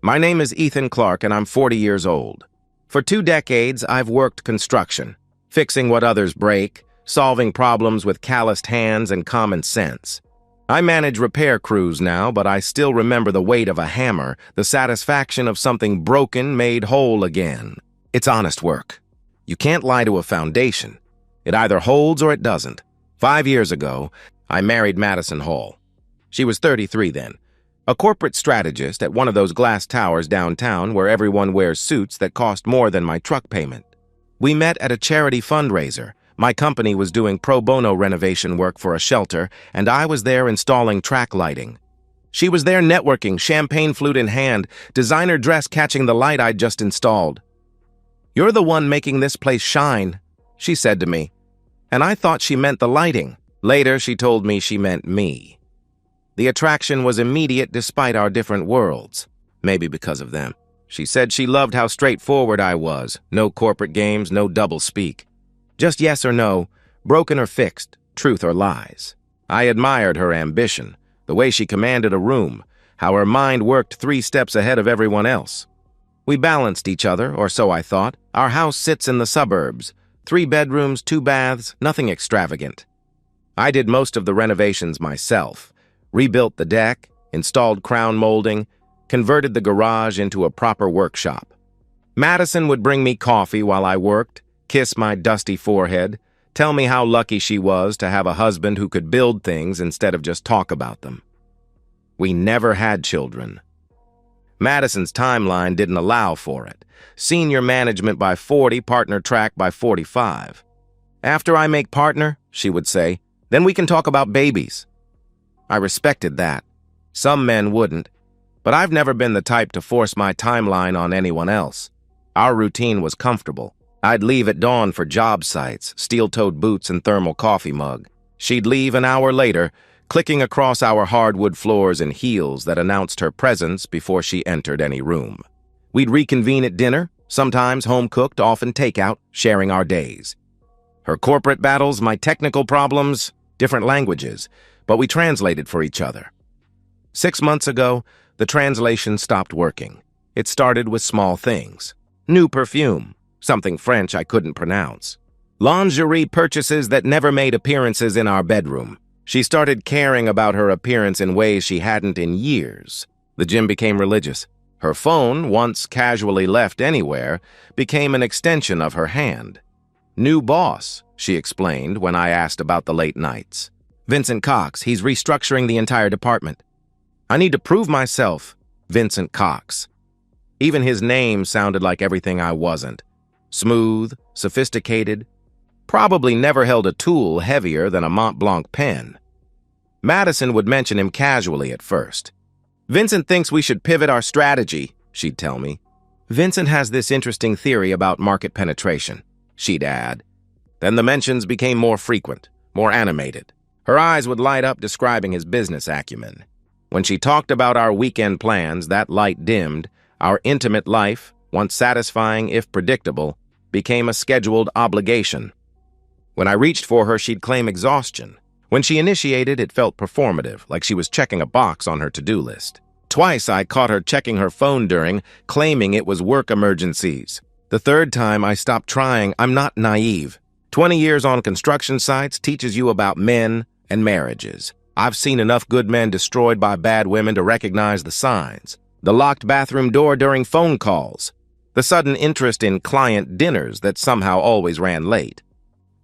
My name is Ethan Clark, and I'm 40 years old. For 2 decades, I've worked construction, fixing what others break, solving problems with calloused hands and common sense. I manage repair crews now, but I still remember the weight of a hammer, the satisfaction of something broken made whole again. It's honest work. You can't lie to a foundation. It either holds or it doesn't. 5 years ago, I married Madison Hall. She was 33 then, a corporate strategist at one of those glass towers downtown where everyone wears suits that cost more than my truck payment. We met at a charity fundraiser. My company was doing pro bono renovation work for a shelter, and I was there installing track lighting. She was there networking, champagne flute in hand, designer dress catching the light I'd just installed. "You're the one making this place shine," she said to me, and I thought she meant the lighting. Later, she told me she meant me. The attraction was immediate despite our different worlds, maybe because of them. She said she loved how straightforward I was, no corporate games, no double-speak. Just yes or no, broken or fixed, truth or lies. I admired her ambition, the way she commanded a room, how her mind worked 3 steps ahead of everyone else. We balanced each other, or so I thought. Our house sits in the suburbs, 3 bedrooms, 2 baths, nothing extravagant. I did most of the renovations myself, rebuilt the deck, installed crown molding, converted the garage into a proper workshop. Madison would bring me coffee while I worked, kiss my dusty forehead, tell me how lucky she was to have a husband who could build things instead of just talk about them. We never had children. Madison's timeline didn't allow for it. Senior management by 40, partner track by 45. "After I make partner," she would say, "then we can talk about babies." I respected that. Some men wouldn't, but I've never been the type to force my timeline on anyone else. Our routine was comfortable. I'd leave at dawn for job sites, steel-toed boots and thermal coffee mug. She'd leave an hour later, clicking across our hardwood floors in heels that announced her presence before she entered any room. We'd reconvene at dinner, sometimes home-cooked, often takeout, sharing our days. Her corporate battles, my technical problems, different languages, but we translated for each other. 6 months ago, the translation stopped working. It started with small things. New perfume, something French I couldn't pronounce. Lingerie purchases that never made appearances in our bedroom. She started caring about her appearance in ways she hadn't in years. The gym became religious. Her phone, once casually left anywhere, became an extension of her hand. "New boss," she explained when I asked about the late nights. "Vincent Cox, he's restructuring the entire department." I need to prove myself, Vincent Cox. Even his name sounded like everything I wasn't. Smooth, sophisticated, probably never held a tool heavier than a Mont Blanc pen. Madison would mention him casually at first. "Vincent thinks we should pivot our strategy," she'd tell me. "Vincent has this interesting theory about market penetration," she'd add. Then the mentions became more frequent, more animated. Her eyes would light up describing his business acumen. When she talked about our weekend plans, that light dimmed. Our intimate life, once satisfying if predictable, became a scheduled obligation. When I reached for her, she'd claim exhaustion. When she initiated, it felt performative, like she was checking a box on her to-do list. Twice I caught her checking her phone during, claiming it was work emergencies. The 3rd time I stopped trying. I'm not naive. 20 years on construction sites teaches you about men and marriages. I've seen enough good men destroyed by bad women to recognize the signs. The locked bathroom door during phone calls. The sudden interest in client dinners that somehow always ran late.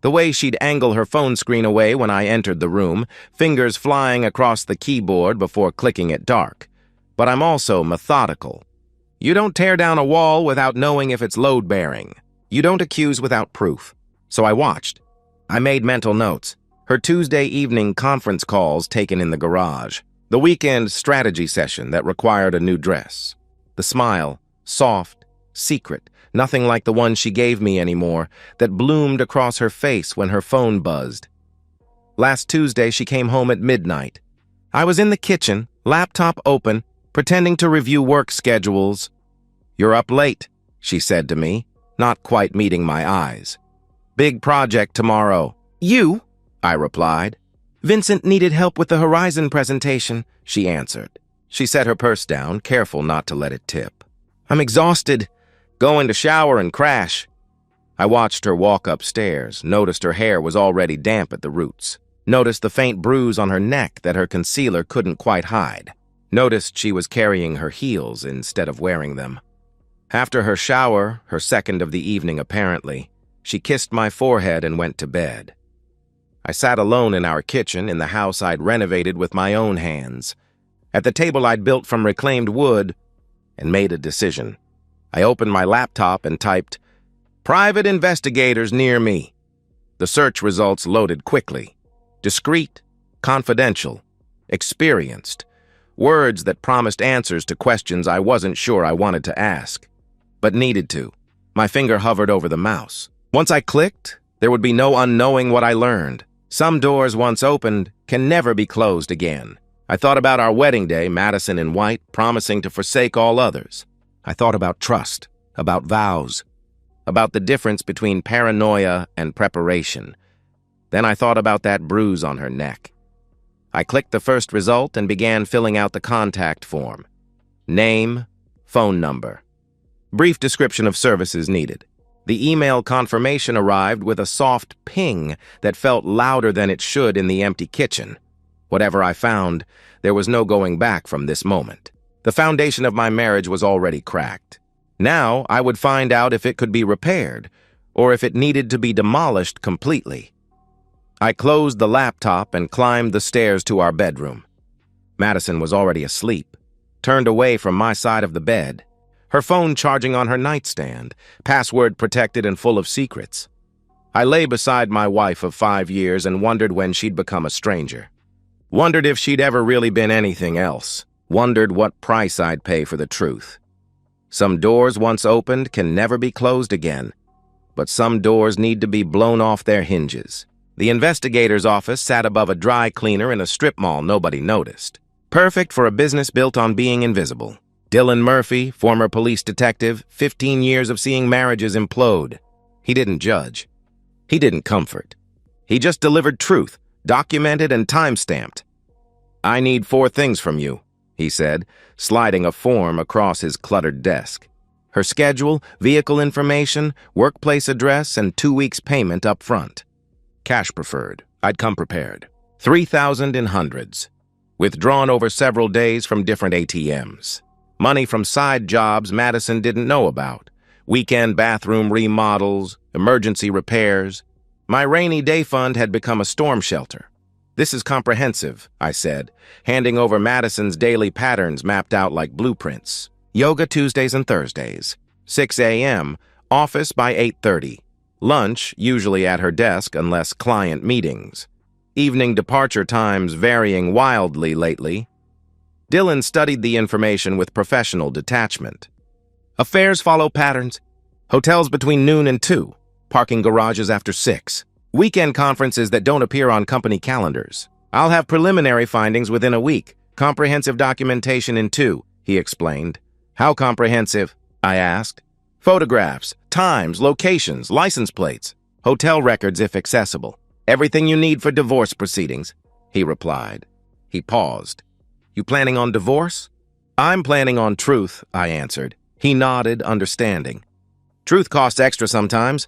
The way she'd angle her phone screen away when I entered the room, fingers flying across the keyboard before clicking at dark. But I'm also methodical. You don't tear down a wall without knowing if it's load-bearing. You don't accuse without proof. So I watched. I made mental notes. Her Tuesday evening conference calls taken in the garage. The weekend strategy session that required a new dress. The smile, soft, secret, nothing like the one she gave me anymore, that bloomed across her face when her phone buzzed. Last Tuesday, she came home at midnight. I was in the kitchen, laptop open, pretending to review work schedules. "You're up late," she said to me, not quite meeting my eyes. "Big project tomorrow." "You?" I replied. "Vincent needed help with the Horizon presentation," she answered. She set her purse down, careful not to let it tip. I'm exhausted. Going to shower and crash. I watched her walk upstairs, noticed her hair was already damp at the roots, noticed the faint bruise on her neck that her concealer couldn't quite hide, noticed she was carrying her heels instead of wearing them. After her shower, her second of the evening apparently, she kissed my forehead and went to bed. I sat alone in our kitchen in the house I'd renovated with my own hands, at the table I'd built from reclaimed wood, and made a decision. I opened my laptop and typed, "Private investigators near me." The search results loaded quickly. Discreet, confidential, experienced. Words that promised answers to questions I wasn't sure I wanted to ask, but needed to. My finger hovered over the mouse. Once I clicked, there would be no unknowing what I learned. Some doors once opened can never be closed again. I thought about our wedding day, Madison in white, promising to forsake all others. I thought about trust, about vows, about the difference between paranoia and preparation. Then I thought about that bruise on her neck. I clicked the first result and began filling out the contact form. Name, phone number. Brief description of services needed. The email confirmation arrived with a soft ping that felt louder than it should in the empty kitchen. Whatever I found, there was no going back from this moment. The foundation of my marriage was already cracked. Now I would find out if it could be repaired, or if it needed to be demolished completely. I closed the laptop and climbed the stairs to our bedroom. Madison was already asleep, turned away from my side of the bed, her phone charging on her nightstand, password protected and full of secrets. I lay beside my wife of 5 years and wondered when she'd become a stranger. Wondered if she'd ever really been anything else. Wondered what price I'd pay for the truth. Some doors once opened can never be closed again, but some doors need to be blown off their hinges. The investigator's office sat above a dry cleaner in a strip mall nobody noticed. Perfect for a business built on being invisible. Dylan Murphy, former police detective, 15 years of seeing marriages implode. He didn't judge. He didn't comfort. He just delivered truth, documented and time-stamped. "I need 4 things from you," he said, sliding a form across his cluttered desk. Her schedule, vehicle information, workplace address, and 2 weeks' payment up front. Cash preferred. I'd come prepared. 3,000 in hundreds. Withdrawn over several days from different ATMs. Money from side jobs Madison didn't know about. Weekend bathroom remodels, emergency repairs. My rainy day fund had become a storm shelter. "This is comprehensive," I said, handing over Madison's daily patterns mapped out like blueprints. Yoga Tuesdays and Thursdays. 6 a.m., office by 8:30. Lunch, usually at her desk unless client meetings. Evening departure times varying wildly lately. Dylan studied the information with professional detachment. Affairs follow patterns. Hotels between noon and 2. Parking garages after 6. Weekend conferences that don't appear on company calendars. I'll have preliminary findings within a week. Comprehensive documentation in 2, he explained. How comprehensive? I asked. Photographs, times, locations, license plates, hotel records if accessible. Everything you need for divorce proceedings, he replied. He paused. You planning on divorce? I'm planning on truth, I answered. He nodded, understanding. Truth costs extra sometimes.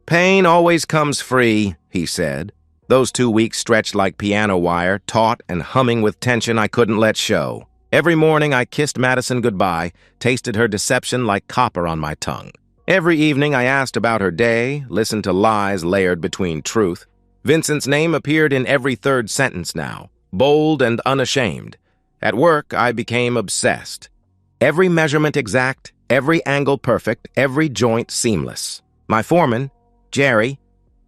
Pain always comes free, he said. Those 2 weeks stretched like piano wire, taut and humming with tension I couldn't let show. Every morning I kissed Madison goodbye, tasted her deception like copper on my tongue. Every evening I asked about her day, listened to lies layered between truth. Vincent's name appeared in every third sentence now, bold and unashamed. At work, I became obsessed. Every measurement exact, every angle perfect, every joint seamless. My foreman, Jerry,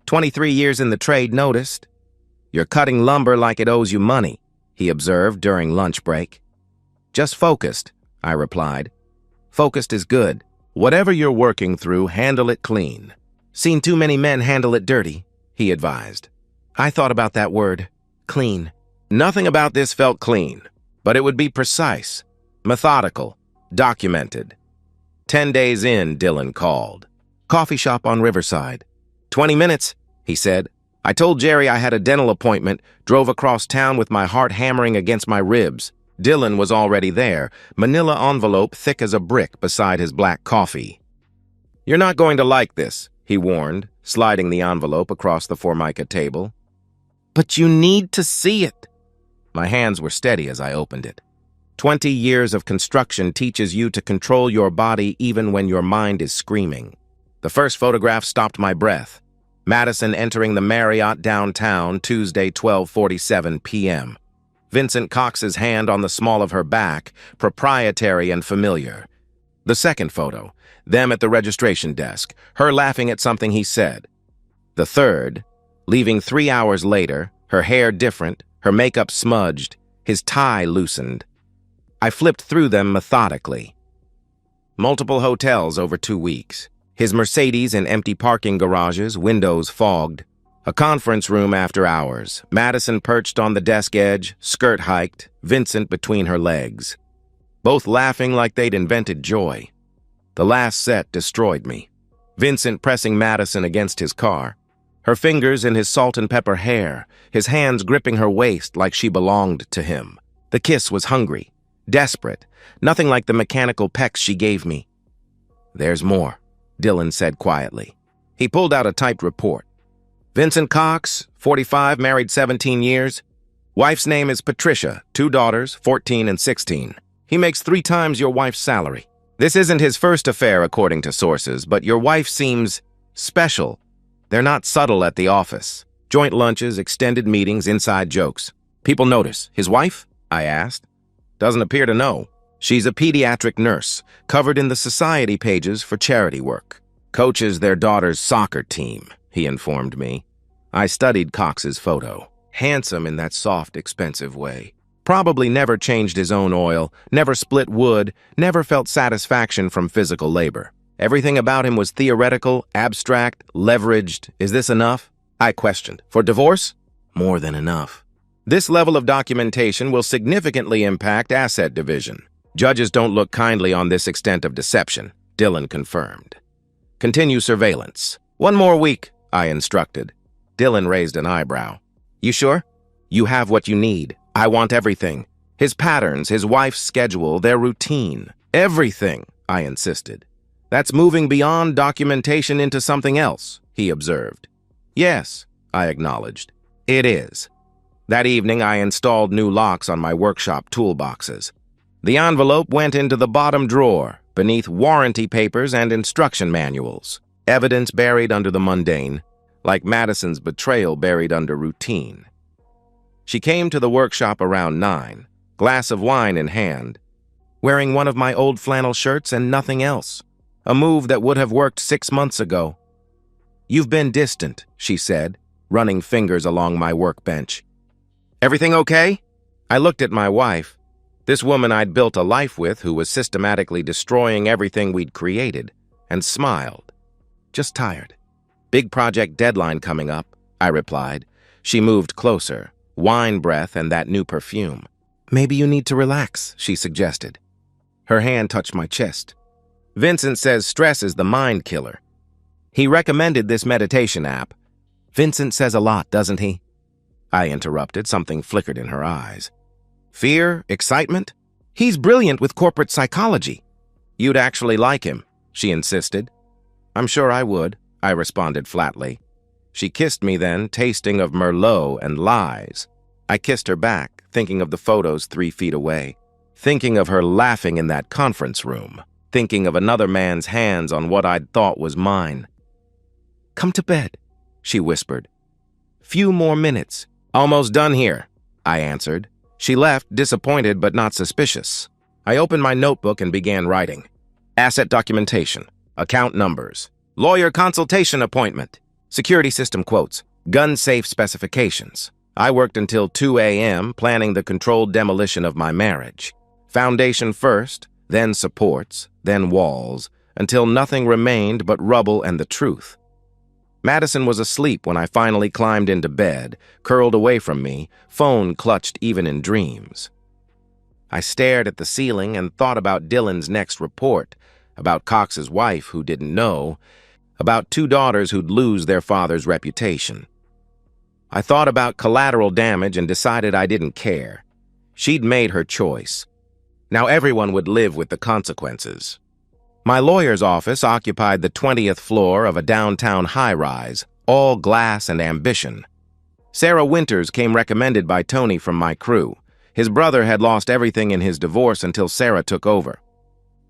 23 years in the trade, noticed. You're cutting lumber like it owes you money, he observed during lunch break. Just focused, I replied. Focused is good. Whatever you're working through, handle it clean. Seen too many men handle it dirty, he advised. I thought about that word, clean. Nothing about this felt clean, but it would be precise, methodical, documented. 10 days in, Dylan called. Coffee shop on Riverside. 20 minutes, he said. I told Jerry I had a dental appointment, drove across town with my heart hammering against my ribs. Dylan was already there, manila envelope thick as a brick beside his black coffee. "You're not going to like this," he warned, sliding the envelope across the Formica table. "But you need to see it." My hands were steady as I opened it. 20 years of construction teaches you to control your body even when your mind is screaming. The first photograph stopped my breath. Madison entering the Marriott downtown, Tuesday, 12:47 p.m. Vincent Cox's hand on the small of her back, proprietary and familiar. The second photo, them at the registration desk, her laughing at something he said. The third, leaving 3 hours later, her hair different, her makeup smudged, his tie loosened. I flipped through them methodically. Multiple hotels over 2 weeks. His Mercedes in empty parking garages, windows fogged. A conference room after hours. Madison perched on the desk edge, skirt hiked, Vincent between her legs. Both laughing like they'd invented joy. The last set destroyed me. Vincent pressing Madison against his car. Her fingers in his salt and pepper hair, his hands gripping her waist like she belonged to him. The kiss was hungry. Desperate, nothing like the mechanical pecks she gave me. "There's more," Dylan said quietly. He pulled out a typed report. "Vincent Cox, 45, married 17 years. Wife's name is Patricia, 2 daughters, 14 and 16. He makes 3 times your wife's salary. This isn't his first affair according to sources, but your wife seems special. They're not subtle at the office. Joint lunches, extended meetings, inside jokes. People notice. His wife?" I asked. "Doesn't appear to know. She's a pediatric nurse, covered in the society pages for charity work. Coaches their daughter's soccer team," he informed me. I studied Cox's photo. Handsome in that soft, expensive way. Probably never changed his own oil, never split wood, never felt satisfaction from physical labor. Everything about him was theoretical, abstract, leveraged. Is this enough? I questioned. For divorce? More than enough. This level of documentation will significantly impact asset division. Judges don't look kindly on this extent of deception, Dylan confirmed. Continue surveillance. 1 more week, I instructed. Dylan raised an eyebrow. You sure? You have what you need. I want everything. His patterns, his wife's schedule, their routine. Everything, I insisted. That's moving beyond documentation into something else, he observed. Yes, I acknowledged. It is. That evening, I installed new locks on my workshop toolboxes. The envelope went into the bottom drawer, beneath warranty papers and instruction manuals. Evidence buried under the mundane, like Madison's betrayal buried under routine. She came to the workshop around 9, glass of wine in hand, wearing one of my old flannel shirts and nothing else, a move that would have worked 6 months ago. You've been distant, she said, running fingers along my workbench. Everything okay? I looked at my wife, this woman I'd built a life with who was systematically destroying everything we'd created, and smiled. Just tired. Big project deadline coming up, I replied. She moved closer, wine breath and that new perfume. Maybe you need to relax, she suggested. Her hand touched my chest. Vincent says stress is the mind killer. He recommended this meditation app. Vincent says a lot, doesn't he? I interrupted, something flickered in her eyes. Fear? Excitement? He's brilliant with corporate psychology. You'd actually like him, she insisted. I'm sure I would, I responded flatly. She kissed me then, tasting of Merlot and lies. I kissed her back, thinking of the photos 3 feet away, thinking of her laughing in that conference room, thinking of another man's hands on what I'd thought was mine. Come to bed, she whispered. Few more minutes. Almost done here, I answered. She left, disappointed but not suspicious. I opened my notebook and began writing. Asset documentation, account numbers, lawyer consultation appointment, security system quotes, gun safe specifications. I worked until 2 a.m. planning the controlled demolition of my marriage. Foundation first, then supports, then walls, until nothing remained but rubble and the truth. Madison was asleep when I finally climbed into bed, curled away from me, phone clutched even in dreams. I stared at the ceiling and thought about Dylan's next report, about Cox's wife who didn't know, about 2 daughters who'd lose their father's reputation. I thought about collateral damage and decided I didn't care. She'd made her choice. Now everyone would live with the consequences. My lawyer's office occupied the 20th floor of a downtown high-rise, all glass and ambition. Sarah Winters came recommended by Tony from my crew. His brother had lost everything in his divorce until Sarah took over.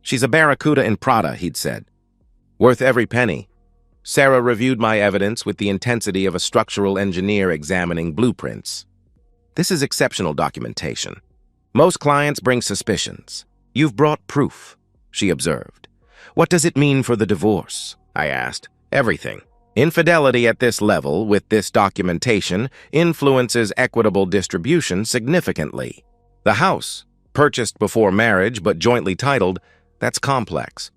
"She's a barracuda in Prada," he'd said. "Worth every penny." Sarah reviewed my evidence with the intensity of a structural engineer examining blueprints. "This is exceptional documentation. Most clients bring suspicions. You've brought proof," she observed. "What does it mean for the divorce?" I asked. "Everything. Infidelity at this level, with this documentation, influences equitable distribution significantly. The house, purchased before marriage but jointly titled, that's complex.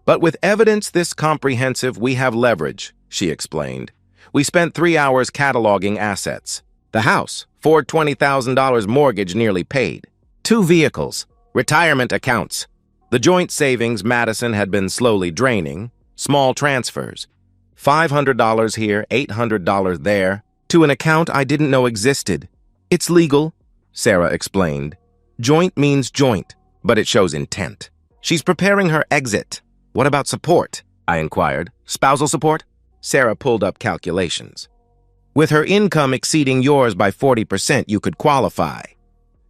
But with evidence this comprehensive, we have leverage," she explained. "We spent 3 hours cataloging assets. The house, Ford $20,000 mortgage nearly paid. 2 vehicles, retirement accounts. The joint savings Madison had been slowly draining, small transfers. $500 here, $800 there, to an account I didn't know existed. It's legal," Sarah explained. "Joint means joint, but it shows intent. She's preparing her exit. What about support?" I inquired. "Spousal support?" Sarah pulled up calculations. "With her income exceeding yours by 40%, you could qualify.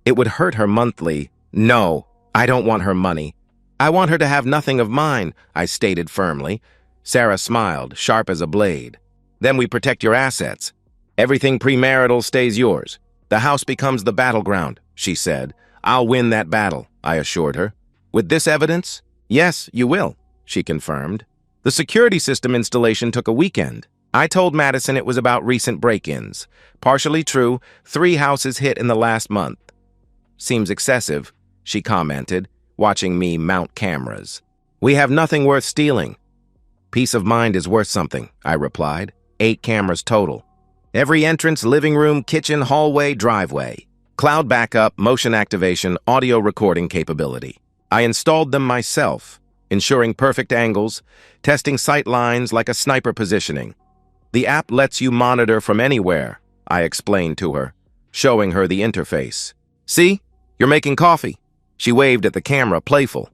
It would hurt her monthly." "No, I don't want her money. I want her to have nothing of mine," I stated firmly. Sarah smiled, sharp as a blade. "Then we protect your assets. Everything premarital stays yours. The house becomes the battleground," she said. "I'll win that battle," I assured her. "With this evidence?" "Yes, you will," she confirmed. "The security system installation took a weekend. I told Madison it was about recent break-ins. Partially true, 3 houses hit in the last month." "Seems excessive," she commented, watching me mount cameras. "We have nothing worth stealing." "Peace of mind is worth something," I replied. 8 cameras total. Every entrance, living room, kitchen, hallway, driveway. Cloud backup, motion activation, audio recording capability. I installed them myself, ensuring perfect angles, testing sight lines like a sniper positioning. "The app lets you monitor from anywhere," I explained to her, showing her the interface. "See? You're making coffee." She waved at the camera, playful.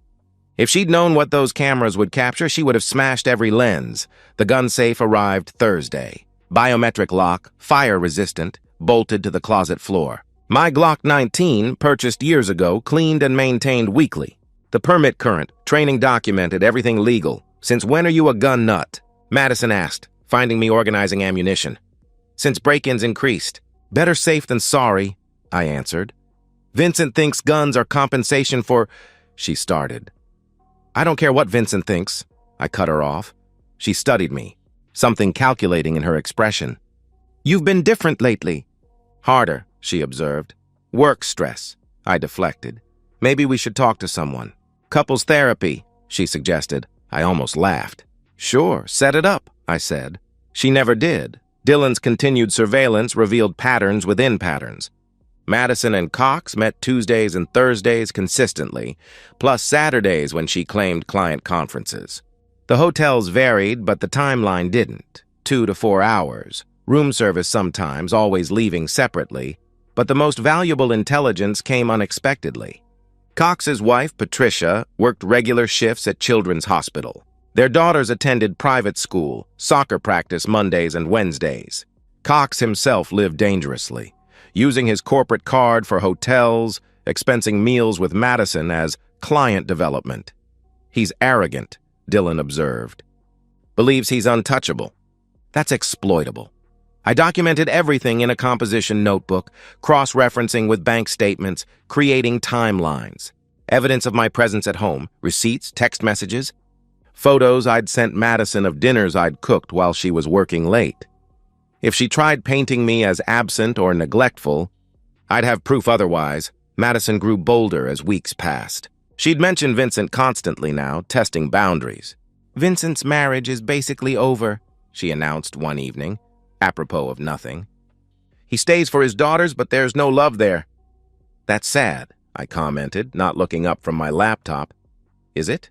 If she'd known what those cameras would capture, she would have smashed every lens. The gun safe arrived Thursday. Biometric lock, fire-resistant, bolted to the closet floor. My Glock 19, purchased years ago, cleaned and maintained weekly. The permit current, training documented, everything legal. "Since when are you a gun nut?" Madison asked, finding me organizing ammunition. "Since break-ins increased. Better safe than sorry," I answered. "Vincent thinks guns are compensation for—" she started. "I don't care what Vincent thinks," I cut her off. She studied me, something calculating in her expression. "You've been different lately." "Harder," she observed. "Work stress," I deflected. "Maybe we should talk to someone." "Couples therapy," she suggested. I almost laughed. "Sure, set it up," I said. She never did. Dylan's continued surveillance revealed patterns within patterns. Madison and Cox met Tuesdays and Thursdays consistently, plus Saturdays when she claimed client conferences. The hotels varied, but the timeline didn't. 2 to 4 hours. Room service sometimes, always leaving separately. But the most valuable intelligence came unexpectedly. Cox's wife, Patricia, worked regular shifts at Children's Hospital. Their daughters attended private school, soccer practice Mondays and Wednesdays. Cox himself lived dangerously, using his corporate card for hotels, expensing meals with Madison as client development. "He's arrogant," Dylan observed. "Believes he's untouchable. That's exploitable." I documented everything in a composition notebook, cross-referencing with bank statements, creating timelines. Evidence of my presence at home, receipts, text messages, photos I'd sent Madison of dinners I'd cooked while she was working late. If she tried painting me as absent or neglectful, I'd have proof otherwise. Madison grew bolder as weeks passed. She'd mention Vincent constantly now, testing boundaries. "Vincent's marriage is basically over," she announced one evening, apropos of nothing. "He stays for his daughters, but there's no love there." "That's sad," I commented, not looking up from my laptop. "Is it?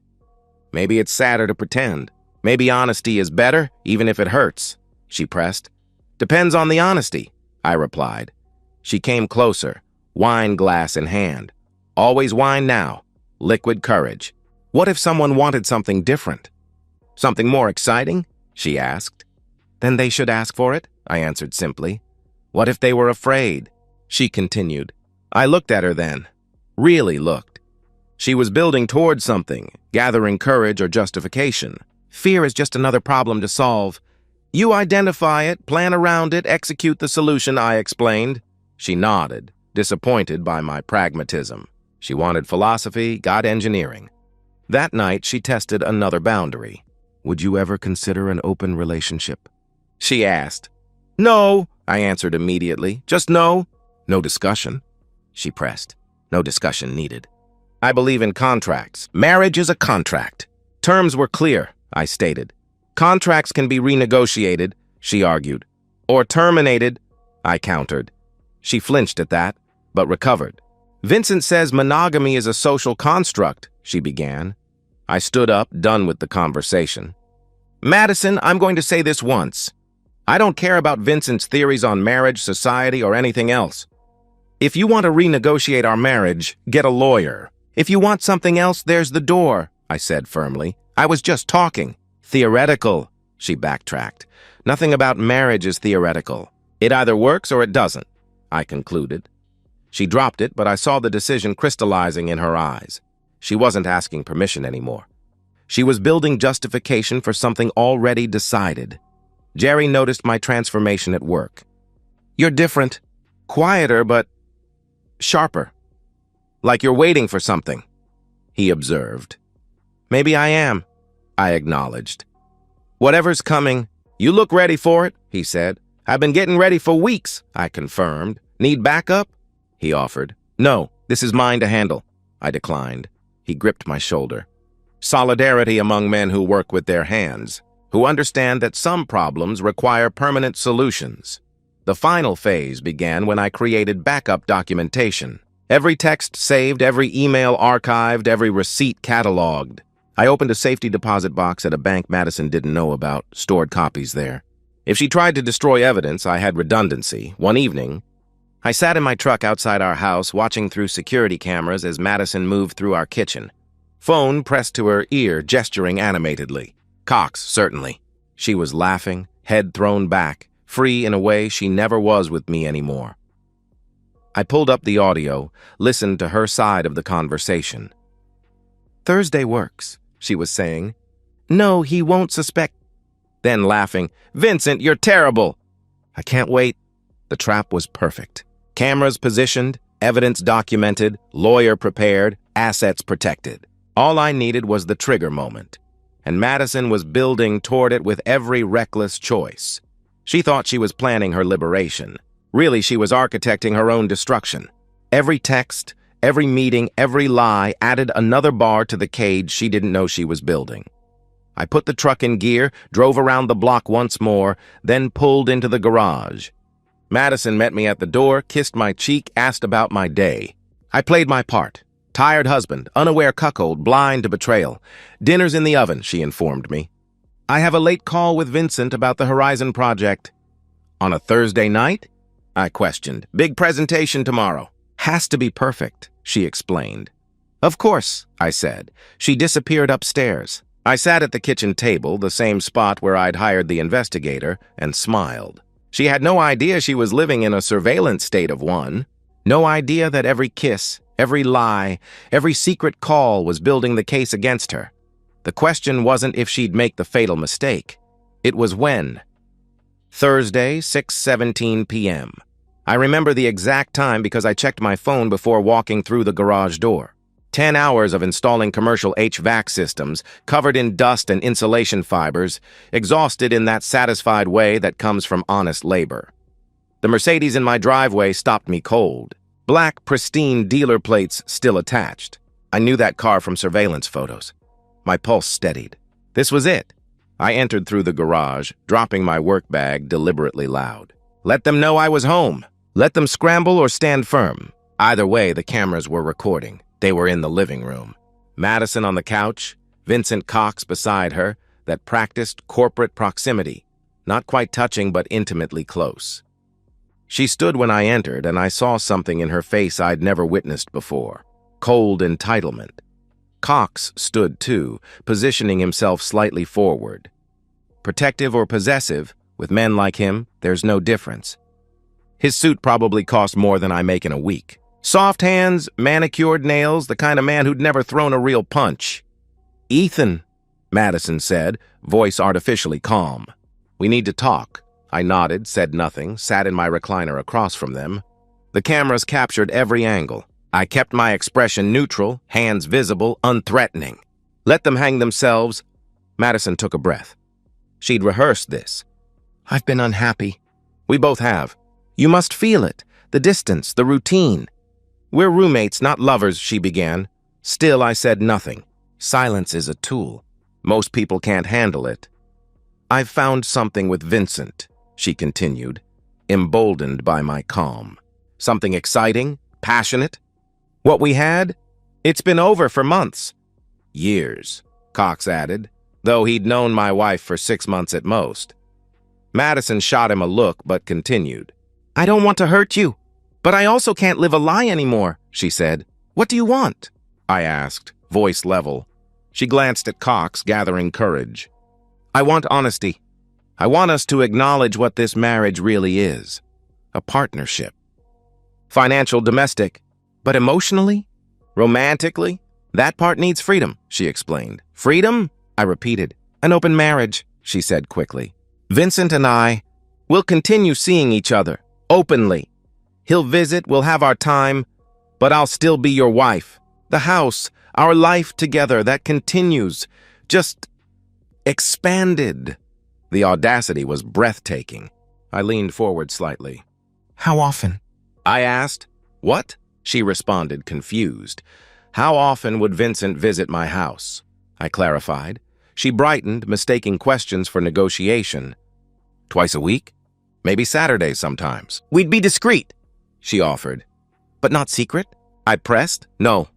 Maybe it's sadder to pretend. Maybe honesty is better, even if it hurts," she pressed. "Depends on the honesty," I replied. She came closer, wine glass in hand. Always wine now. Liquid courage. What if someone wanted something different? Something more exciting? She asked. Then they should ask for it, I answered simply. What if they were afraid? She continued. I looked at her then. Really looked. She was building towards something, gathering courage or justification. Fear is just another problem to solve. You identify it, plan around it, execute the solution, I explained. She nodded, disappointed by my pragmatism. She wanted philosophy, got engineering. That night, she tested another boundary. Would you ever consider an open relationship? She asked. No, I answered immediately. Just no. No discussion. She pressed. No discussion needed. I believe in contracts. Marriage is a contract. Terms were clear, I stated. Contracts can be renegotiated, she argued. Or terminated, I countered. She flinched at that, but recovered. Vincent says monogamy is a social construct, she began. I stood up, done with the conversation. Madison, I'm going to say this once. I don't care about Vincent's theories on marriage, society, or anything else. If you want to renegotiate our marriage, get a lawyer. If you want something else, there's the door, I said firmly. I was just talking. Theoretical, she backtracked. Nothing about marriage is theoretical. It either works or it doesn't, I concluded. She dropped it, but I saw the decision crystallizing in her eyes. She wasn't asking permission anymore. She was building justification for something already decided. Jerry noticed my transformation at work. You're different. Quieter, but sharper. Like you're waiting for something, he observed. Maybe I am, I acknowledged. Whatever's coming, you look ready for it, he said. I've been getting ready for weeks, I confirmed. Need backup? He offered. No, this is mine to handle, I declined. He gripped my shoulder. Solidarity among men who work with their hands, who understand that some problems require permanent solutions. The final phase began when I created backup documentation. Every text saved, every email archived, every receipt cataloged. I opened a safety deposit box at a bank Madison didn't know about, stored copies there. If she tried to destroy evidence, I had redundancy. One evening, I sat in my truck outside our house, watching through security cameras as Madison moved through our kitchen. Phone pressed to her ear, gesturing animatedly. Cox, certainly. She was laughing, head thrown back, free in a way she never was with me anymore. I pulled up the audio, listened to her side of the conversation. Thursday works, she was saying. No, he won't suspect. Then laughing, Vincent, you're terrible. I can't wait. The trap was perfect. Cameras positioned, evidence documented, lawyer prepared, assets protected. All I needed was the trigger moment. And Madison was building toward it with every reckless choice. She thought she was planning her liberation. Really, she was architecting her own destruction. Every text, every meeting, every lie added another bar to the cage she didn't know she was building. I put the truck in gear, drove around the block once more, then pulled into the garage. Madison met me at the door, kissed my cheek, asked about my day. I played my part. Tired husband, unaware cuckold, blind to betrayal. Dinner's in the oven, she informed me. I have a late call with Vincent about the Horizon project. On a Thursday night? I questioned. Big presentation tomorrow. Has to be perfect, she explained. Of course, I said. She disappeared upstairs. I sat at the kitchen table, the same spot where I'd hired the investigator, and smiled. She had no idea she was living in a surveillance state of one. No idea that every kiss, every lie, every secret call was building the case against her. The question wasn't if she'd make the fatal mistake. It was when. Thursday, 6:17 p.m. I remember the exact time because I checked my phone before walking through the garage door. 10 hours of installing commercial HVAC systems, covered in dust and insulation fibers, exhausted in that satisfied way that comes from honest labor. The Mercedes in my driveway stopped me cold. Black, pristine dealer plates still attached. I knew that car from surveillance photos. My pulse steadied. This was it. I entered through the garage, dropping my work bag deliberately loud. Let them know I was home. Let them scramble or stand firm. Either way, the cameras were recording. They were in the living room. Madison on the couch, Vincent Cox beside her, that practiced corporate proximity. Not quite touching, but intimately close. She stood when I entered, and I saw something in her face I'd never witnessed before. Cold entitlement. Cox stood too, positioning himself slightly forward. Protective or possessive, with men like him, there's no difference. His suit probably cost more than I make in a week. Soft hands, manicured nails, the kind of man who'd never thrown a real punch. "Ethan," Madison said, voice artificially calm. "We need to talk." I nodded, said nothing, sat in my recliner across from them. The cameras captured every angle. I kept my expression neutral, hands visible, unthreatening. Let them hang themselves. Madison took a breath. She'd rehearsed this. "I've been unhappy." "We both have." "You must feel it. The distance, the routine." "We're roommates, not lovers," she began. Still, I said nothing. Silence is a tool. Most people can't handle it. "I've found something with Vincent," she continued, emboldened by my calm. "Something exciting, passionate. What we had? It's been over for months." "Years," Cox added, though he'd known my wife for 6 months at most. Madison shot him a look, but continued. "I don't want to hurt you, but I also can't live a lie anymore," she said. "What do you want?" I asked, voice level. She glanced at Cox, gathering courage. "I want honesty. I want us to acknowledge what this marriage really is. A partnership. Financial, domestic, but emotionally? Romantically? That part needs freedom," she explained. "Freedom?" I repeated. "An open marriage," she said quickly. "Vincent and I will continue seeing each other, openly. He'll visit, we'll have our time, but I'll still be your wife. The house, our life together, that continues, just expanded." The audacity was breathtaking. I leaned forward slightly. "How often?" I asked. "What?" she responded, confused. "How often would Vincent visit my house?" I clarified. She brightened, mistaking questions for negotiation. "Twice a week? Maybe Saturdays sometimes." "We'd be discreet," she offered. "But not secret?" I pressed. "No,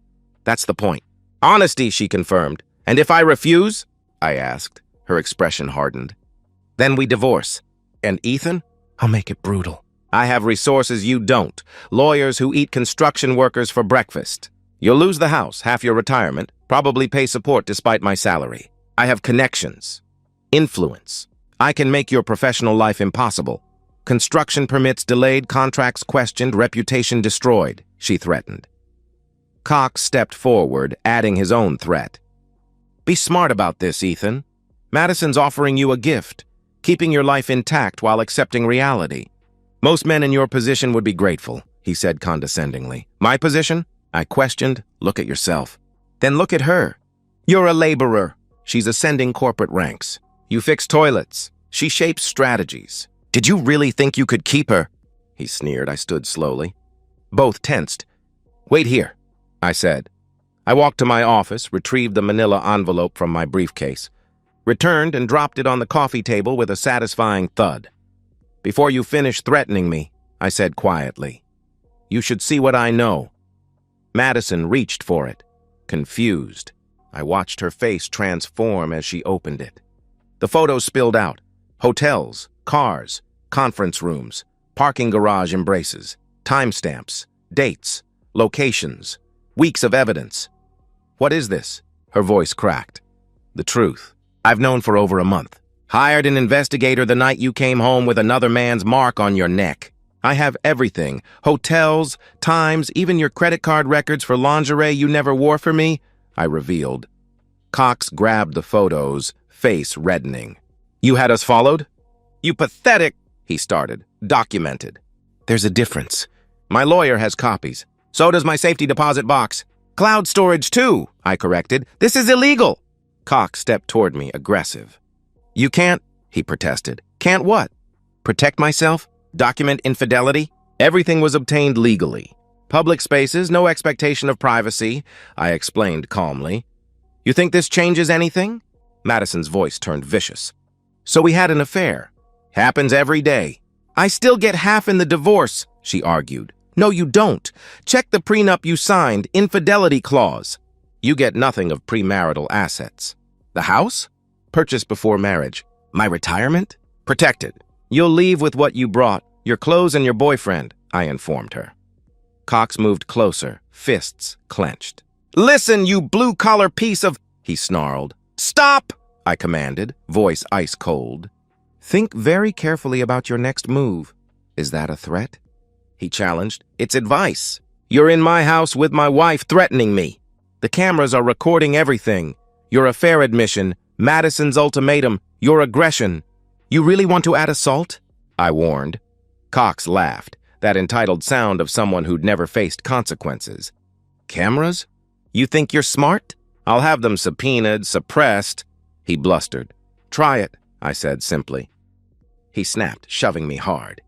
that's the point." "Honesty," she confirmed. "And if I refuse?" I asked. Her expression hardened. "Then we divorce." "And Ethan?" "I'll make it brutal." "I have resources you don't. Lawyers who eat construction workers for breakfast. You'll lose the house, half your retirement, probably pay support despite my salary. I have connections. Influence. I can make your professional life impossible. Construction permits delayed, contracts questioned, reputation destroyed," she threatened. Cox stepped forward, adding his own threat. "Be smart about this, Ethan. Madison's offering you a gift, keeping your life intact while accepting reality. Most men in your position would be grateful," he said condescendingly. "My position?" I questioned. "Look at yourself." "Then look at her. You're a laborer. She's ascending corporate ranks. You fix toilets. She shapes strategies. Did you really think you could keep her?" He sneered. I stood slowly. Both tensed. "Wait here," I said. I walked to my office, retrieved the manila envelope from my briefcase, returned and dropped it on the coffee table with a satisfying thud. "Before you finish threatening me," I said quietly, "you should see what I know." Madison reached for it, confused. I watched her face transform as she opened it. The photos spilled out. Hotels, cars, conference rooms, parking garage embraces, timestamps, dates, locations, weeks of evidence. "What is this?" Her voice cracked. "The truth. I've known for over a month. Hired an investigator the night you came home with another man's mark on your neck. I have everything. Hotels, times, even your credit card records for lingerie you never wore for me," I revealed. Cox grabbed the photos, face reddening. "You had us followed?" "You pathetic," he started. "Documented." "There's a difference. My lawyer has copies. So does my safety deposit box. Cloud storage too," I corrected. "This is illegal." Cox stepped toward me, aggressive. "You can't," he protested. "Can't what? Protect myself? Document infidelity?" "Everything was obtained legally. Public spaces, no expectation of privacy," I explained calmly. "You think this changes anything?" Madison's voice turned vicious. "So we had an affair. Happens every day." "I still get half in the divorce," she argued. "No, you don't. Check the prenup you signed, infidelity clause." "You get nothing of premarital assets." "The house? Purchased before marriage. My retirement? Protected. You'll leave with what you brought. Your clothes and your boyfriend, I informed her. Cox moved closer, fists clenched. Listen, you blue-collar piece of... he snarled. Stop! I commanded, voice ice cold. Think very carefully about your next move. Is that a threat? He challenged. It's advice. You're in my house with my wife threatening me. The cameras are recording everything. Your affair admission, Madison's ultimatum, your aggression. You really want to add assault? I warned. Cox laughed, that entitled sound of someone who'd never faced consequences. Cameras? You think you're smart? I'll have them subpoenaed, suppressed. He blustered. Try it, I said simply. He snapped, shoving me hard.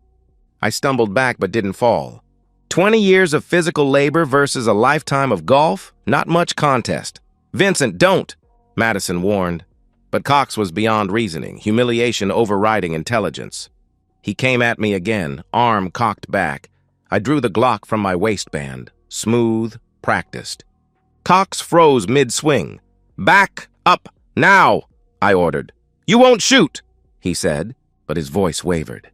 I stumbled back but didn't fall. 20 years of physical labor versus a lifetime of golf? Not much contest. Vincent, don't, Madison warned. But Cox was beyond reasoning, humiliation overriding intelligence. He came at me again, arm cocked back. I drew the Glock from my waistband, smooth, practiced. Cox froze mid-swing. Back up, now, I ordered. You won't shoot, he said, but his voice wavered.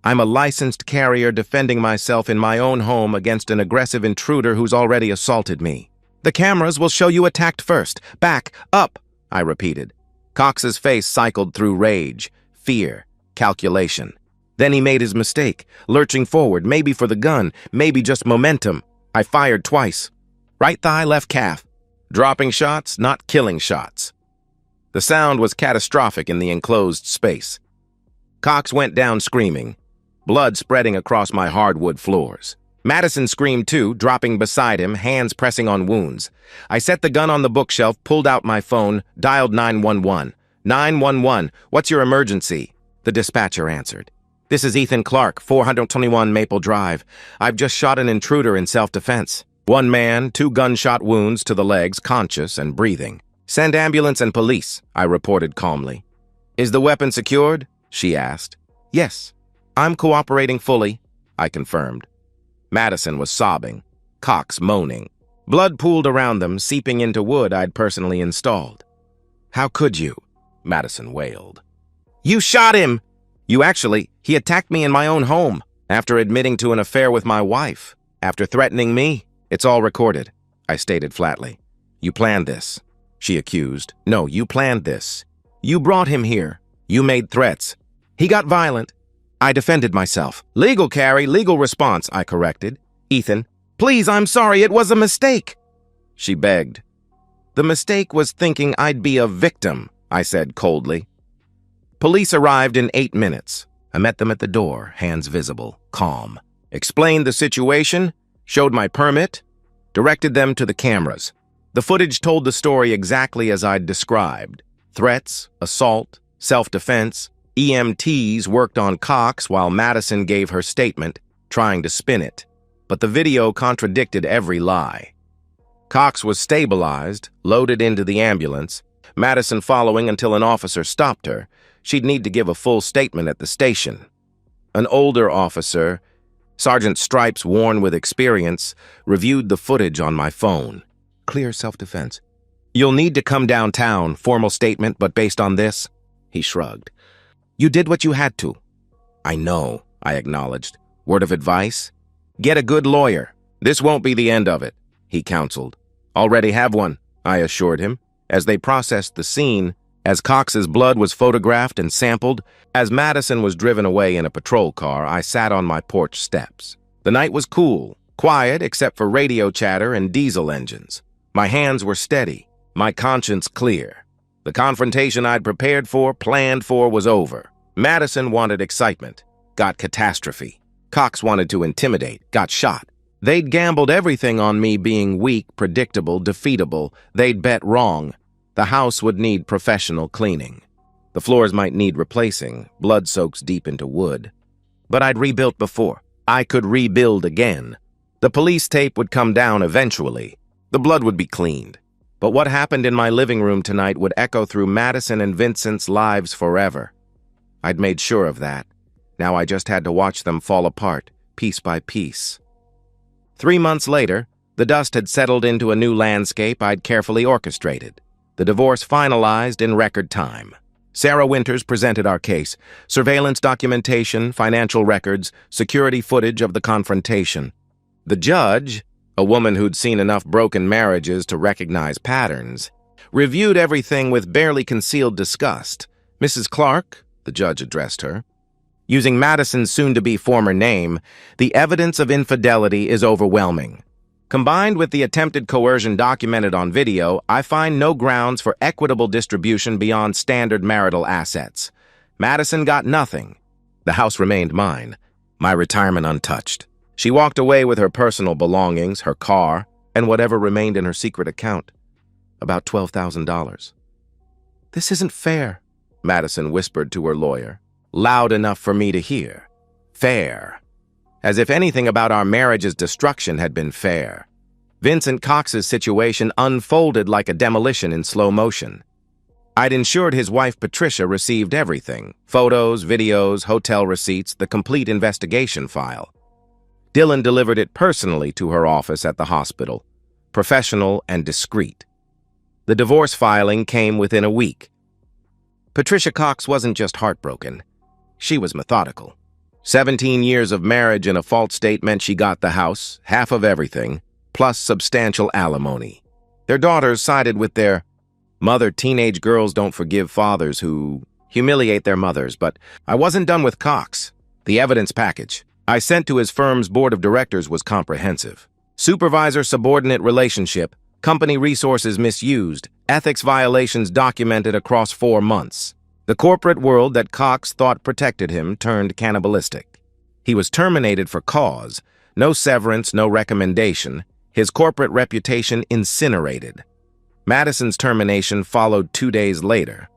I'm a licensed carrier defending myself in my own home against an aggressive intruder who's already assaulted me. The cameras will show you attacked first. Back up, I repeated. Cox's face cycled through rage, fear, calculation. Then he made his mistake, lurching forward, maybe for the gun, maybe just momentum. I fired twice. Right thigh, left calf. Dropping shots, not killing shots. The sound was catastrophic in the enclosed space. Cox went down screaming, blood spreading across my hardwood floors. Madison screamed too, dropping beside him, hands pressing on wounds. I set the gun on the bookshelf, pulled out my phone, dialed 911. 911, what's your emergency? The dispatcher answered. This is Ethan Clark, 421 Maple Drive. I've just shot an intruder in self-defense. One man, 2 gunshot wounds to the legs, conscious and breathing. Send ambulance and police, I reported calmly. Is the weapon secured? She asked. Yes. I'm cooperating fully, I confirmed. Madison was sobbing, Cox moaning. Blood pooled around them, seeping into wood I'd personally installed. How could you? Madison wailed. You shot him! He attacked me in my own home, after admitting to an affair with my wife, after threatening me. It's all recorded, I stated flatly. You planned this, she accused. No, you planned this. You brought him here. You made threats. He got violent. I defended myself. Legal carry, legal response, I corrected. Ethan, please, I'm sorry, it was a mistake, she begged. The mistake was thinking I'd be a victim, I said coldly. Police arrived in 8 minutes. I met them at the door, hands visible, calm. Explained the situation, showed my permit, directed them to the cameras. The footage told the story exactly as I'd described. Threats, assault, self-defense. EMTs worked on Cox while Madison gave her statement, trying to spin it. But the video contradicted every lie. Cox was stabilized, loaded into the ambulance, Madison following until an officer stopped her. She'd need to give a full statement at the station. An older officer, Sergeant Stripes, worn with experience, reviewed the footage on my phone. Clear self-defense. You'll need to come downtown, formal statement, but based on this? He shrugged. You did what you had to. I know, I acknowledged. Word of advice? Get a good lawyer. This won't be the end of it, he counseled. Already have one, I assured him, as they processed the scene, as Cox's blood was photographed and sampled. As Madison was driven away in a patrol car, I sat on my porch steps. The night was cool, quiet except for radio chatter and diesel engines. My hands were steady, my conscience clear. The confrontation I'd prepared for, planned for, was over. Madison wanted excitement, got catastrophe. Cox wanted to intimidate, got shot. They'd gambled everything on me being weak, predictable, defeatable. They'd bet wrong. The house would need professional cleaning. The floors might need replacing, blood soaks deep into wood. But I'd rebuilt before. I could rebuild again. The police tape would come down eventually. The blood would be cleaned. But what happened in my living room tonight would echo through Madison and Vincent's lives forever. I'd made sure of that. Now I just had to watch them fall apart, piece by piece. 3 months later, the dust had settled into a new landscape I'd carefully orchestrated. The divorce finalized in record time. Sarah Winters presented our case. Surveillance documentation, financial records, security footage of the confrontation. The judge, a woman who'd seen enough broken marriages to recognize patterns, reviewed everything with barely concealed disgust. Mrs. Clark, the judge addressed her, using Madison's soon-to-be former name, the evidence of infidelity is overwhelming. Combined with the attempted coercion documented on video, I find no grounds for equitable distribution beyond standard marital assets. Madison got nothing. The house remained mine, my retirement untouched. She walked away with her personal belongings, her car, and whatever remained in her secret account. About $12,000. "This isn't fair," Madison whispered to her lawyer, loud enough for me to hear. Fair. As if anything about our marriage's destruction had been fair. Vincent Cox's situation unfolded like a demolition in slow motion. I'd ensured his wife Patricia received everything: photos, videos, hotel receipts, the complete investigation file. Dylan delivered it personally to her office at the hospital, professional and discreet. The divorce filing came within a week. Patricia Cox wasn't just heartbroken. She was methodical. 17 years of marriage in a fault state meant she got the house, half of everything, plus substantial alimony. Their daughters sided with their mother. Teenage girls don't forgive fathers who humiliate their mothers, but I wasn't done with Cox. The evidence package I sent to his firm's board of directors was comprehensive. Supervisor-subordinate relationship, company resources misused, ethics violations documented across 4 months. The corporate world that Cox thought protected him turned cannibalistic. He was terminated for cause, no severance, no recommendation, his corporate reputation incinerated. Madison's termination followed 2 days later.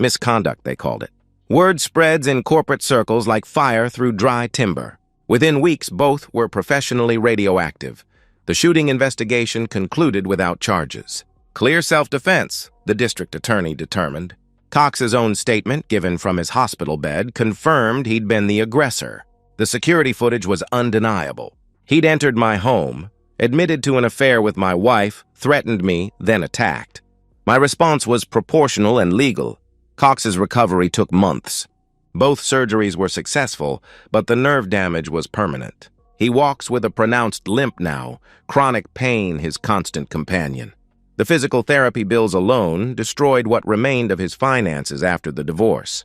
Misconduct, they called it. Word spreads in corporate circles like fire through dry timber. Within weeks, both were professionally radioactive. The shooting investigation concluded without charges. Clear self-defense, the district attorney determined. Cox's own statement, given from his hospital bed, confirmed he'd been the aggressor. The security footage was undeniable. He'd entered my home, admitted to an affair with my wife, threatened me, then attacked. My response was proportional and legal. Cox's recovery took months. Both surgeries were successful, but the nerve damage was permanent. He walks with a pronounced limp now, chronic pain his constant companion. The physical therapy bills alone destroyed what remained of his finances after the divorce.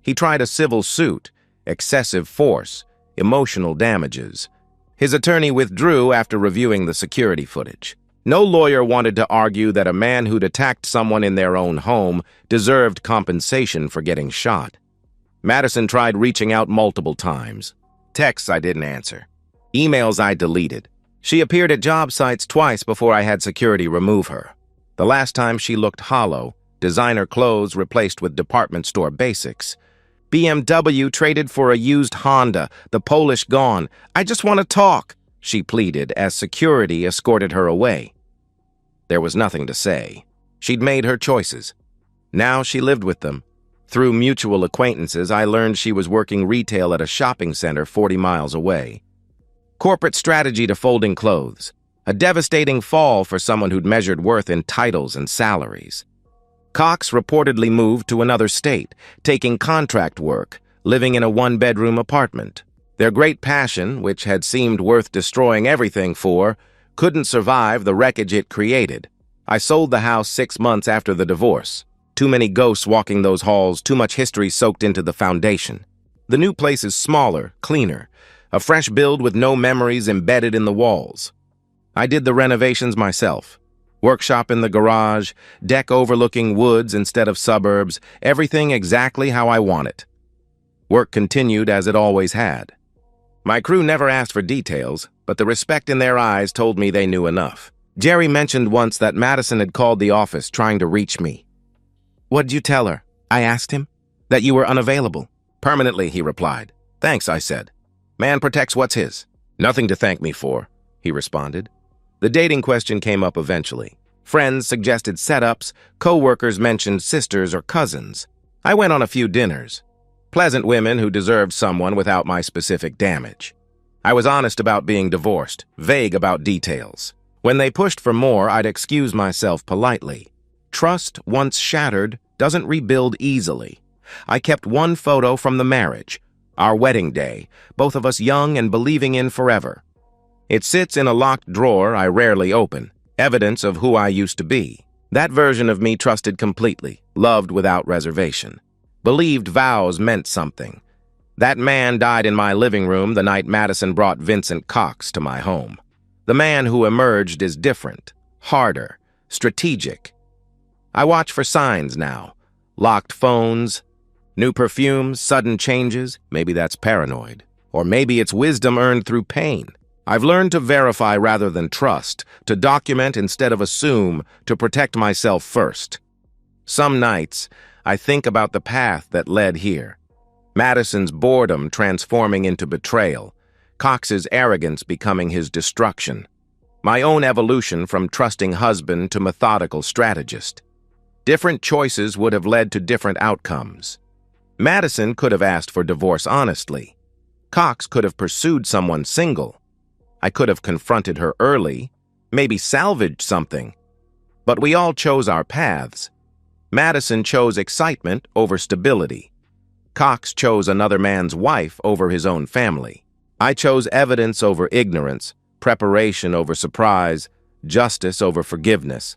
He tried a civil suit, excessive force, emotional damages. His attorney withdrew after reviewing the security footage. No lawyer wanted to argue that a man who'd attacked someone in their own home deserved compensation for getting shot. Madison tried reaching out multiple times. Texts I didn't answer. Emails I deleted. She appeared at job sites twice before I had security remove her. The last time she looked hollow, designer clothes replaced with department store basics. BMW traded for a used Honda, the Polish gone. "I just want to talk," she pleaded as security escorted her away. There was nothing to say. She'd made her choices. Now she lived with them. Through mutual acquaintances, I learned she was working retail at a shopping center 40 miles away. Corporate strategy to folding clothes. A devastating fall for someone who'd measured worth in titles and salaries. Cox reportedly moved to another state, taking contract work, living in a one-bedroom apartment. Their great passion, which had seemed worth destroying everything for, couldn't survive the wreckage it created. I sold the house 6 months after the divorce. Too many ghosts walking those halls, too much history soaked into the foundation. The new place is smaller, cleaner, a fresh build with no memories embedded in the walls. I did the renovations myself. Workshop in the garage, deck overlooking woods instead of suburbs, everything exactly how I want it. Work continued as it always had. My crew never asked for details, but the respect in their eyes told me they knew enough. Jerry mentioned once that Madison had called the office trying to reach me. "What'd you tell her?" I asked him. "That you were unavailable." "Permanently," he replied. "Thanks," I said. "Man protects what's his." "Nothing to thank me for," he responded. The dating question came up eventually. Friends suggested setups, co-workers mentioned sisters or cousins. I went on a few dinners. Pleasant women who deserved someone without my specific damage. I was honest about being divorced, vague about details. When they pushed for more, I'd excuse myself politely. Trust, once shattered, doesn't rebuild easily. I kept one photo from the marriage, our wedding day, both of us young and believing in forever. It sits in a locked drawer I rarely open, evidence of who I used to be. That version of me trusted completely, loved without reservation. Believed vows meant something. That man died in my living room the night Madison brought Vincent Cox to my home. The man who emerged is different, harder, strategic. I watch for signs now. Locked phones, new perfumes, sudden changes. Maybe that's paranoid. Or maybe it's wisdom earned through pain. I've learned to verify rather than trust, to document instead of assume, to protect myself first. Some nights, I think about the path that led here. Madison's boredom transforming into betrayal, Cox's arrogance becoming his destruction. My own evolution from trusting husband to methodical strategist. Different choices would have led to different outcomes. Madison could have asked for divorce honestly. Cox could have pursued someone single. I could have confronted her early, maybe salvaged something. But we all chose our paths. Madison chose excitement over stability. Cox chose another man's wife over his own family. I chose evidence over ignorance, preparation over surprise, justice over forgiveness.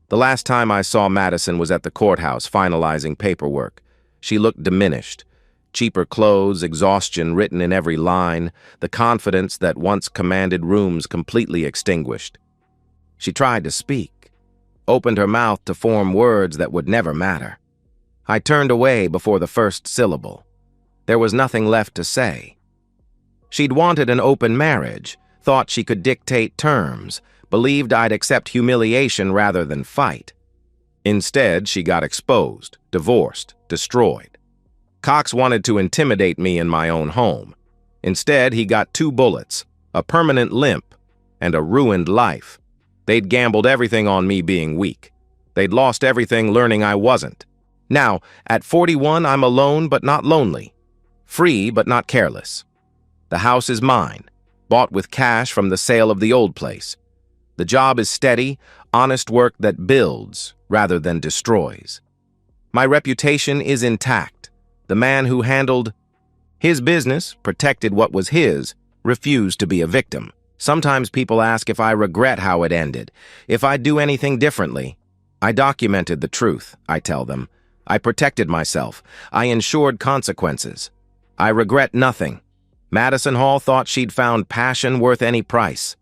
The last time I saw Madison was at the courthouse finalizing paperwork. She looked diminished. Cheaper clothes, exhaustion written in every line, the confidence that once commanded rooms completely extinguished. She tried to speak, opened her mouth to form words that would never matter. I turned away before the first syllable. There was nothing left to say. She'd wanted an open marriage, thought she could dictate terms, believed I'd accept humiliation rather than fight. Instead, she got exposed, divorced, destroyed. Cox wanted to intimidate me in my own home. Instead, he got 2 bullets, a permanent limp, and a ruined life. They'd gambled everything on me being weak. They'd lost everything learning I wasn't. Now, at 41, I'm alone but not lonely. Free but not careless. The house is mine, bought with cash from the sale of the old place. The job is steady, honest work that builds rather than destroys. My reputation is intact. The man who handled his business, protected what was his, refused to be a victim. Sometimes people ask if I regret how it ended, if I'd do anything differently. I documented the truth, I tell them. I protected myself. I ensured consequences. I regret nothing. Madison Hall thought she'd found passion worth any price.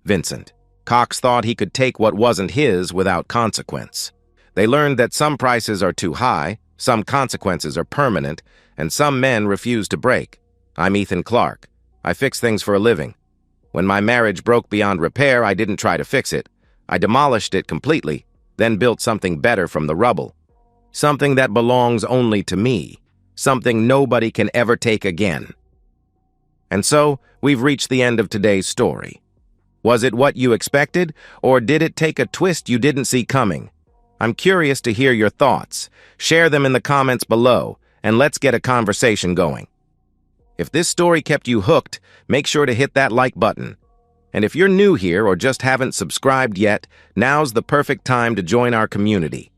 Vincent. Cox thought he could take what wasn't his without consequence. They learned that some prices are too high, some consequences are permanent, and some men refuse to break. I'm Ethan Clark. I fix things for a living. When my marriage broke beyond repair, I didn't try to fix it. I demolished it completely, then built something better from the rubble. Something that belongs only to me. Something nobody can ever take again. And so, we've reached the end of today's story. Was it what you expected, or did it take a twist you didn't see coming? I'm curious to hear your thoughts. Share them in the comments below, and let's get a conversation going. If this story kept you hooked, make sure to hit that like button. And if you're new here or just haven't subscribed yet, now's the perfect time to join our community.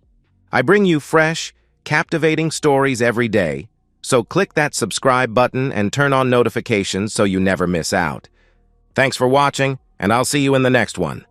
I bring you fresh, captivating stories every day, so click that subscribe button and turn on notifications so you never miss out. Thanks for watching, and I'll see you in the next one.